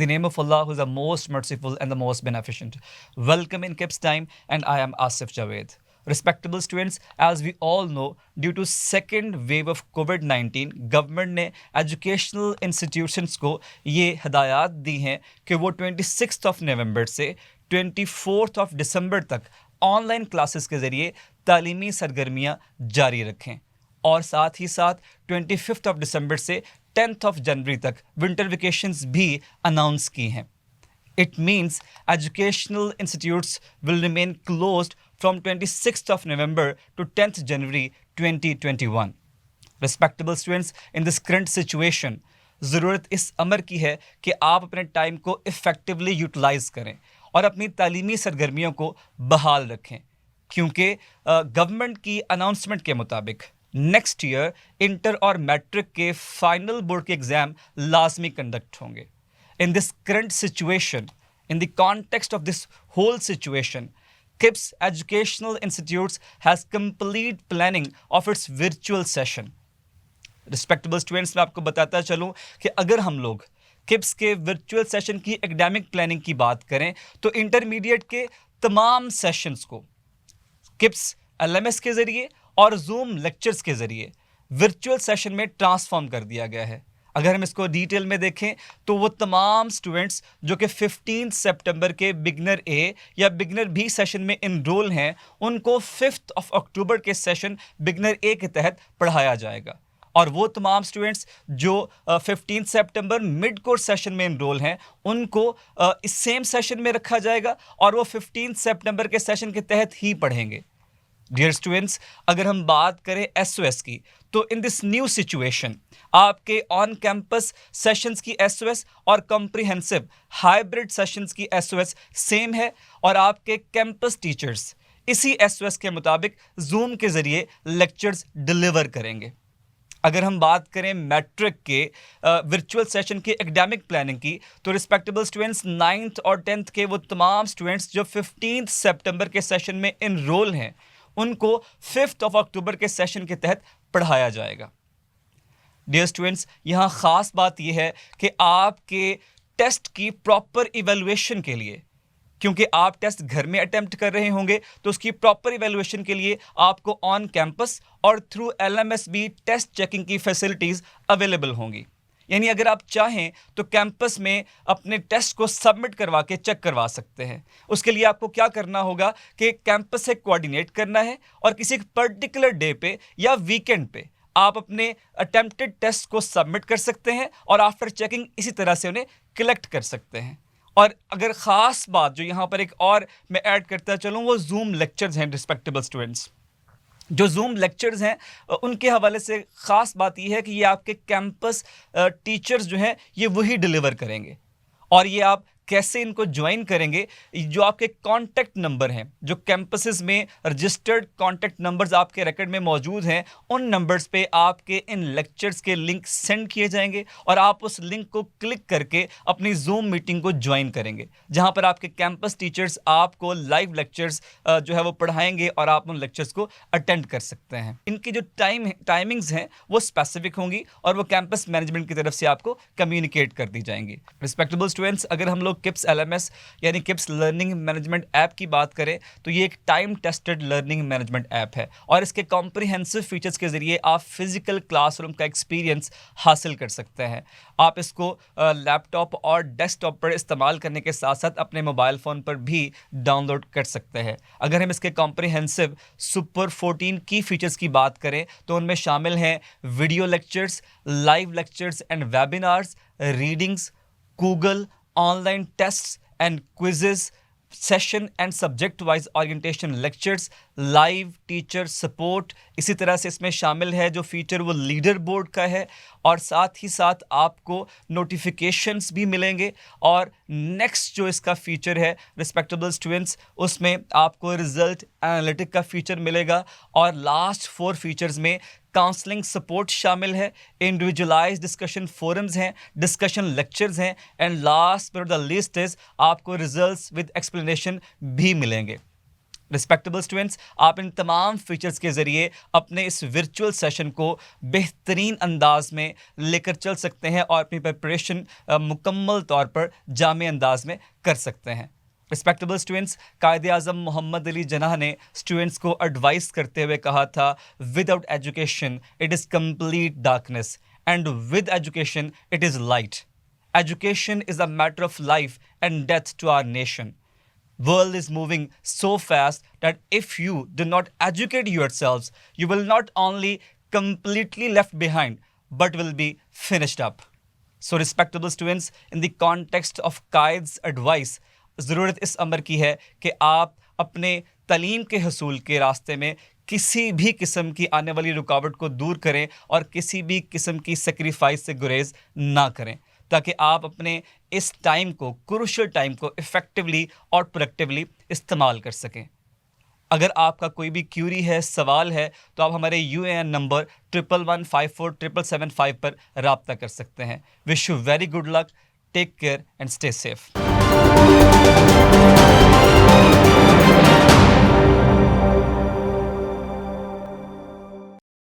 the name of Allah, who is the most merciful and the most beneficent. Welcome in KIPS Time, and I am Asif Javed. Respectable students, as we all know, due to second wave of COVID-19, government ने educational institutions को ये हदायत दी हैं कि वो 26 नवंबर से 24 दिसंबर तक online classes के ज़रिए तालीमी सरगर्मियाँ जारी रखें और साथ ही साथ 25 दिसंबर से 10 जनवरी तक विंटर वेकेशंस भी अनाउंस की हैं. It means educational institutes will remain closed from 26 November to 10th January 2021. Respectable students, in this current situation, ज़रूरत इस अमर की है कि आप अपने टाइम को इफ़ेक्टिवली यूटिलाइज़ करें और अपनी तालीमी सरगर्मियों को बहाल रखें, क्योंकि गवर्नमेंट की अनाउंसमेंट के मुताबिक नेक्स्ट ईयर इंटर और मैट्रिक के फाइनल बोर्ड के एग्ज़ाम लाजमी कंडक्ट होंगे. In this current situation, in the context of this whole situation, KIPS Educational Institutes has complete planning of its virtual session. Respectable students, मैं आपको बताता चलूँ कि अगर हम लोग KIPS के virtual session की academic planning की बात करें तो इंटरमीडिएट के तमाम सेशंस को KIPS LMS के ज़रिए और Zoom लेक्चर्स के ज़रिए virtual सेशन में ट्रांसफॉर्म कर दिया गया है. अगर हम इसको डिटेल में देखें तो वो तमाम स्टूडेंट्स जो कि 15 सितंबर के बिगनर ए या बिगनर बी सेशन में इनरोल हैं, उनको 5 अक्टूबर के सेशन बिगनर ए के तहत पढ़ाया जाएगा. और वो तमाम स्टूडेंट्स जो 15 सितंबर मिड कोर्स सेशन में इनरोल हैं, उनको इस सेम सेशन में रखा जाएगा और वो 15 सितंबर के सेशन के तहत ही पढ़ेंगे. डियर स्टूडेंट्स, अगर हम बात करें एसओएस की, तो इन दिस न्यू सिचुएशन आपके ऑन कैंपस सेशंस की एसओएस और कॉम्प्रिहेंसिव हाइब्रिड सेशंस की एसओएस सेम है और आपके कैंपस टीचर्स इसी एसओएस के मुताबिक जूम के ज़रिए लेक्चर्स डिलीवर करेंगे. अगर हम बात करें मैट्रिक के वर्चुअल सेशन की एकेडमिक प्लानिंग की, तो रिस्पेक्टेबल स्टूडेंट्स 9th और 10th के वो तमाम स्टूडेंट्स जो 15 सितंबर के सेशन में इनरोल हैं, उनको 5 अक्टूबर के सेशन के तहत पढ़ाया जाएगा. डियर स्टूडेंट्स, यहाँ ख़ास बात यह है कि आपके टेस्ट की प्रॉपर इवैल्यूएशन के लिए, क्योंकि आप टेस्ट घर में अटेम्प्ट कर रहे होंगे, तो उसकी प्रॉपर इवैल्यूएशन के लिए आपको ऑन कैंपस और थ्रू LMS भी टेस्ट चेकिंग की फैसिलिटीज़ अवेलेबल होंगी. यानी अगर आप चाहें तो कैंपस में अपने टेस्ट को सबमिट करवा के चेक करवा सकते हैं. उसके लिए आपको क्या करना होगा कि कैंपस से कोऑर्डिनेट करना है और किसी पर्टिकुलर डे पे या वीकेंड पे आप अपने अटेम्प्टेड टेस्ट को सबमिट कर सकते हैं और आफ्टर चेकिंग इसी तरह से उन्हें कलेक्ट कर सकते हैं. और अगर ख़ास बात जो यहाँ पर एक और मैं ऐड करता चलूँ, वो जूम लेक्चर्स हैं. रिस्पेक्टेबल स्टूडेंट्स, जो जूम लेक्चर्स हैं उनके हवाले से ख़ास बात यह है कि ये आपके कैंपस टीचर्स जो हैं ये वही डिलीवर करेंगे. और ये आप कैसे इनको ज्वाइन करेंगे, जो आपके कॉन्टैक्ट नंबर हैं, जो कैंपसेस में रजिस्टर्ड कॉन्टैक्ट नंबर्स आपके रिकॉर्ड में मौजूद हैं, उन नंबर्स पे आपके इन लेक्चर्स के लिंक सेंड किए जाएंगे और आप उस लिंक को क्लिक करके अपनी जूम मीटिंग को ज्वाइन करेंगे, जहां पर आपके कैंपस टीचर्स आपको लाइव लेक्चर्स जो है वो पढ़ाएंगे और आप उन लेक्चर्स को अटेंड कर सकते हैं. इनकी जो टाइमिंग्स हैं वो स्पेसिफिक होंगी और वो कैंपस मैनेजमेंट की तरफ से आपको कम्युनिकेट कर दी जाएंगी. रिस्पेक्टेबल स्टूडेंट्स, अगर हम लोग KIPS LMS यानी KIPS लर्निंग मैनेजमेंट ऐप की बात करें तो ये एक time tested learning management app है और इसके कॉम्प्रिहेंसिव फीचर्स के ज़रिए आप फिजिकल क्लासरूम का एक्सपीरियंस हासिल कर सकते हैं. आप इसको लैपटॉप और डेस्कटॉप पर इस्तेमाल करने के साथ साथ अपने मोबाइल फ़ोन पर भी डाउनलोड कर सकते हैं. अगर हम इसके कॉम्प्रिहेंसिव सुपर 14 की फीचर्स की बात करें तो उनमें शामिल हैं video lectures, live lectures and webinars, readings, Google online tests and quizzes, session and subject wise orientation lectures, live teacher support. इसी तरह से इसमें शामिल है जो फीचर वो लीडर बोर्ड का है और साथ ही साथ आपको नोटिफिकेशंस भी मिलेंगे. और नेक्स्ट जो इसका फीचर है रिस्पेक्टेबल स्टूडेंट्स, उसमें आपको रिजल्ट एनालिटिक का फीचर मिलेगा और लास्ट 4 फीचर्स में काउंसलिंग सपोर्ट शामिल है, इंडिविजुअलाइज डिस्कशन फोरम्स हैं, डिस्कशन लेक्चर्स हैं and last but the list is आपको रिजल्ट्स विद एक्सप्लेनेशन भी मिलेंगे. रिस्पेक्टेबल स्टूडेंट्स, आप इन तमाम फीचर्स के ज़रिए अपने इस वर्चुअल सेशन को बेहतरीन अंदाज में लेकर चल सकते हैं और अपनी प्रिपरेशन मुकम्मल तौर पर जामे अंदाज में कर सकते हैं। रिस्पेक्टेबल स्टूडेंट्स, कायदे आज़म मोहम्मद अली जनाह ने स्टूडेंट्स को एडवाइस करते हुए कहा था, without education it is complete darkness and with education it is light. Education is a matter of life and death to our nation. World is moving so fast that if you do not educate yourselves, you will not only completely left behind, but will be finished up. So respectable students, in the context of Qaid's advice, ज़रूरत इस अमर की है कि आप अपने तालीम के हसूल के रास्ते में किसी भी किस्म की आने वाली रुकावट को दूर करें और किसी भी किस्म की सेक्रीफाइस से गुरेज ना करें, ताकि आप अपने इस टाइम को, क्रूशल टाइम को इफ़ेक्टिवली और प्रोडक्टिवली इस्तेमाल कर सकें। अगर आपका कोई भी क्यूरी है, सवाल है, तो आप हमारे UAN नंबर 1115477775 पर रब्ता कर सकते हैं। Wish you very good luck, take care and stay safe.